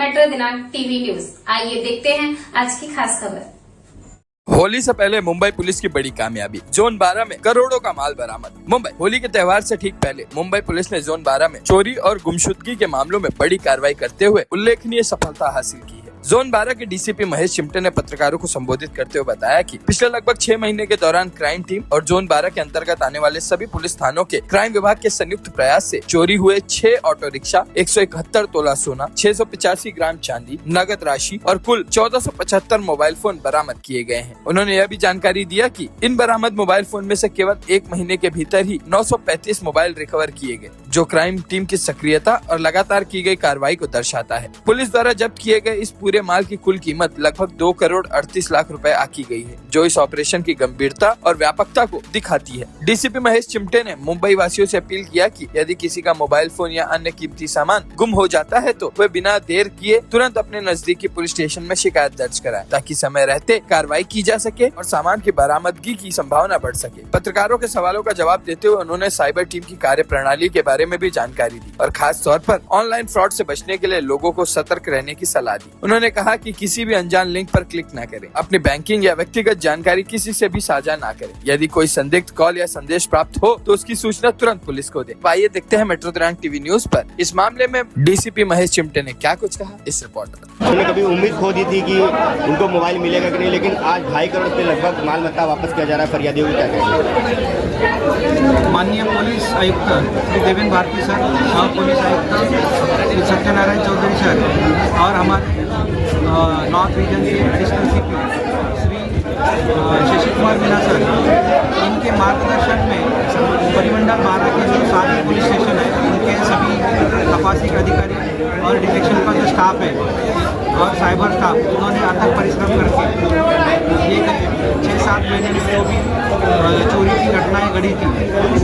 Metro दिनांक TV news. आइए देखते हैं आज की खास खबर। होली से पहले मुंबई पुलिस की बड़ी कामयाबी, जोन 12 में करोड़ों का माल बरामद। मुंबई होली के त्योहार से ठीक पहले मुंबई पुलिस ने जोन 12 में चोरी और गुमशुदगी के मामलों में बड़ी कार्रवाई करते हुए उल्लेखनीय सफलता हासिल की है। जोन 12 के डीसीपी महेश चिमटे ने पत्रकारों को संबोधित करते हुए बताया कि पिछले लगभग 6 महीने के दौरान क्राइम टीम और जोन 12 के अंतर्गत आने वाले सभी पुलिस थानों के क्राइम विभाग के संयुक्त प्रयास से चोरी हुए 6 ऑटो रिक्शा, 171 तोला सोना, 685 ग्राम चांदी, नगद राशि और कुल 1475 मोबाइल फोन बरामद किए गए हैं। उन्होंने यह भी जानकारी दिया कि इन बरामद मोबाइल फोन में से केवल 1 महीने के भीतर ही 935 मोबाइल रिकवर किए गए, जो क्राइम टीम की सक्रियता और लगातार की गई कार्रवाई को दर्शाता है। पुलिस द्वारा जब्त किए गए इस पूरे माल की कुल कीमत लगभग 2 करोड़ 38 लाख रुपए आकी गई है, जो इस ऑपरेशन की गंभीरता और व्यापकता को दिखाती है। डीसीपी महेश चिमटे ने मुंबई वासियों से अपील किया कि यदि किसी का मोबाइल फोन या अन्य कीमती सामान गुम हो जाता है तो वे बिना देर किए तुरंत अपने नजदीकी पुलिस स्टेशन में शिकायत दर्ज कराएं, ताकि समय रहते कार्रवाई की जा सके और सामान की बरामदगी की संभावना बढ़ सके। पत्रकारों के सवालों का जवाब देते हुए उन्होंने साइबर टीम की कार्य प्रणाली के बारे में भी जानकारी दी और खास तौर पर ऑनलाइन फ्रॉड से बचने के लिए लोगों को सतर्क रहने की सलाह दी। उन्होंने कहा कि किसी भी अनजान लिंक पर क्लिक न करें, अपनी बैंकिंग या व्यक्तिगत जानकारी किसी से भी साझा न करें। यदि कोई संदिग्ध कॉल या संदेश प्राप्त हो तो उसकी सूचना तुरंत पुलिस को दें। आइए देखते हैं मेट्रो दिनांक टीवी न्यूज पर इस मामले में डीसीपी महेश चिमटे ने क्या कुछ कहा, इस रिपोर्ट में। उन्होंने कभी उम्मीद खो दी थी कि उनको मोबाइल मिलेगा कि नहीं, लेकिन आज 2.5 करोड़ से लगभग माल मत्ता वापस किया जा रहा है। फरियादियों को क्या कहेंगे? माननीय पुलिस आयुक्त श्री देवेंद्र भारती सर, सह पुलिस आयुक्त श्री सत्यनारायण चौधरी सर और हमारे नॉर्थ रीजन के additional CP Shri Shashi Kumar Meena sir, इनके मार्गदर्शन में परिमंडल 12 के जो सारे पुलिस स्टेशन है उनके सभी तपासी के अधिकारी और डिटेक्शन का जो स्टाफ है और साइबर स्टाफ, उन्होंने अथक परिश्रम करके ये 6-7 महीने में जो भी चोरी की घटनाएं घटी थी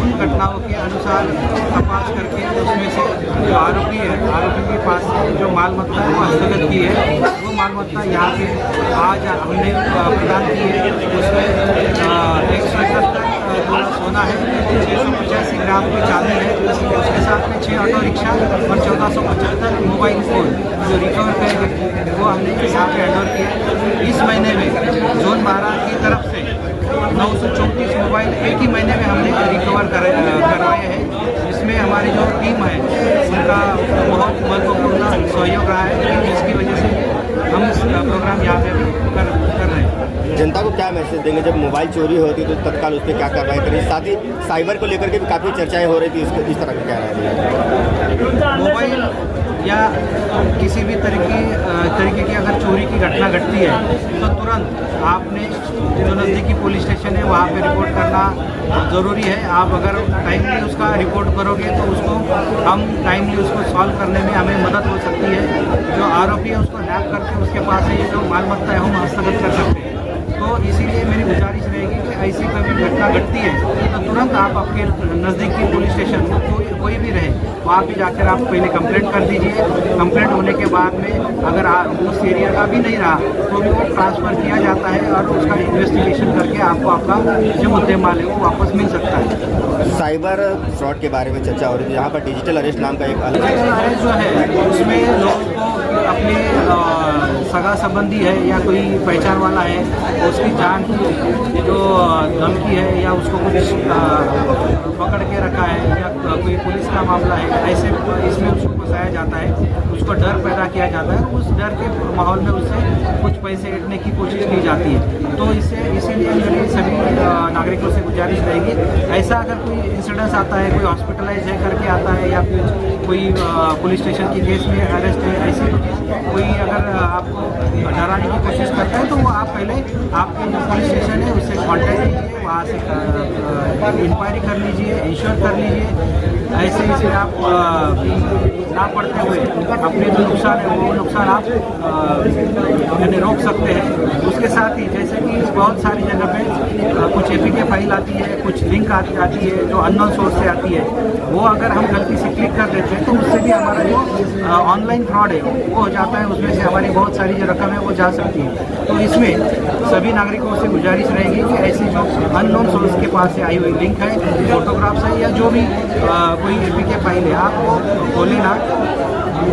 उन घटनाओं के अनुसार तपास करके उसमें से जो आरोपी है, आरोपी के पास जो माल मत्ता को हस्तगत की है वो माल मत्ता यहाँ पे आज हमने प्रदान की है। उसमें 171 तोला सोना है, 685 ग्राम की चांदी है, उसके साथ में 6 ऑटो रिक्शा और 1475 मोबाइल फ़ोन जो रिकवर किए गए वो हमने यहाँ पे हैंडओवर किए। इस महीने में जोन 12 की तरफ से 934 मोबाइल एक ही महीने में हमने रिकवर करवाए हैं। इसमें हमारी जो टीम है उनका बहुत महत्वपूर्ण सहयोग रहा है, जिसकी वजह से हम इस प्रोग्राम यहाँ पे भी कर रहे हैं। जनता को क्या मैसेज देंगे जब मोबाइल चोरी होती है तो तत्काल उस पर क्या कार्रवाई करें? साथ ही साइबर को लेकर के भी काफ़ी चर्चाएं हो रही थी, इस तरह का क्या है? मोबाइल या किसी भी तरीके की अगर चोरी की घटना घटती है तो तुरंत आपने जो नज़दीकी पुलिस स्टेशन है वहाँ पे रिपोर्ट करना ज़रूरी है। आप अगर टाइमली उसका रिपोर्ट करोगे तो उसको हम टाइमली उसको सॉल्व करने में हमें मदद हो सकती है। जो आरोपी है उसको नैप करके उसके पास से ये जो माल मत्ता है हम हस्तगत कर सकते हैं। तो इसीलिए मेरी गुजारिश रहेगी कि ऐसी कोई घटना घटती है तो तुरंत आप आपके नज़दीकी पुलिस स्टेशन कोई भी रहे वहाँ पे जाकर आप पहले कंप्लेंट कर दीजिए। कंप्लेंट होने के बाद में अगर उस एरिया का भी नहीं रहा तो भी वो ट्रांसफ़र किया जाता है और उसका इन्वेस्टिगेशन करके आपको आपका जो मुद्दे माल है वो वापस मिल सकता है। साइबर फ्रॉड के बारे में चर्चा हो रही थी, यहाँ पर डिजिटल अरेस्ट नाम का एक डिजिटल अरेस्ट जो है उसमें लोगों को अपने सगा संबंधी है या कोई पहचान वाला है उसकी जान की जो धमकी है या उसको कुछ पकड़ के रखा है या कोई पुलिस का मामला है, ऐसे इसमें उसको फंसाया जाता है, उसको डर पैदा किया जाता है। उस डर के माहौल में उससे कुछ पैसे ऐंठने की कोशिश की जाती है। तो इसीलिए मेरी सभी नागरिकों से गुजारिश रहेगी, ऐसा अगर कोई इंसिडेंस आता है, कोई हॉस्पिटलाइज है करके आता है या फिर कोई पुलिस स्टेशन के केस में अरेस्ट है, ऐसी कोई अगर आपको डराने की कोशिश करता है तो वो आप पहले आपके जो पुलिस स्टेशन है उससे कॉन्टैक्ट कीजिए, वहाँ से इंक्वायरी कर लीजिए, इंश्योर कर लीजिए। ऐसे इसमें आप ना पड़ते हुए अपने जो नुकसान है वो नुकसान आप रोक सकते हैं। उसके साथ ही जैसे कि बहुत सारी जगह पे कुछ एपीके फाइल आती है, कुछ लिंक आती है जो अननोन सोर्स से आती है, वो अगर हम गलती से क्लिक कर देते हैं तो उससे भी हमारा जो ऑनलाइन फ्रॉड है वो हो जाता है, उसमें से हमारी बहुत सारी जो रकम है वो जा सकती है। तो इसमें सभी नागरिकों से गुजारिश रहेगी कि ऐसी जो अननोन सोर्स के पास से आई हुई लिंक है, फोटोग्राफ्स है या जो भी कोई एपीके फाइल है, आप खोलें ना,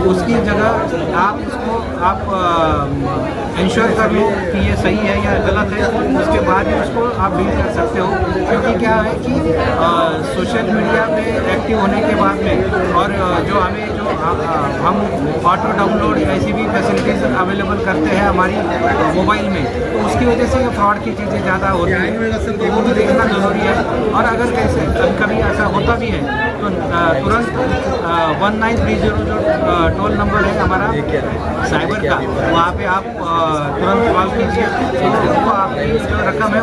उसकी जगह आप इसको आप इंश्योर कर लो कि ये सही है या गलत है, उसके बाद ही उसको आप डील कर सकते हो। क्योंकि क्या है कि सोशल मीडिया पे एक्टिव होने के बाद में और जो हमें जो हम ऑटो डाउनलोड ऐसी भी फैसिलिटीज़ अवेलेबल करते हैं हमारी मोबाइल में, तो उसकी वजह से ये फ्रॉड की चीज़ें ज़्यादा होती हैं, तो वो भी देखना ज़रूरी है। और अगर कैसे कभी ऐसा होता भी है तो तुरंत 1930 जो टोल नंबर है हमारा साइबर का, वहाँ पे आप तुरंत कॉल कीजिए, तो वो आपकी जो रकम है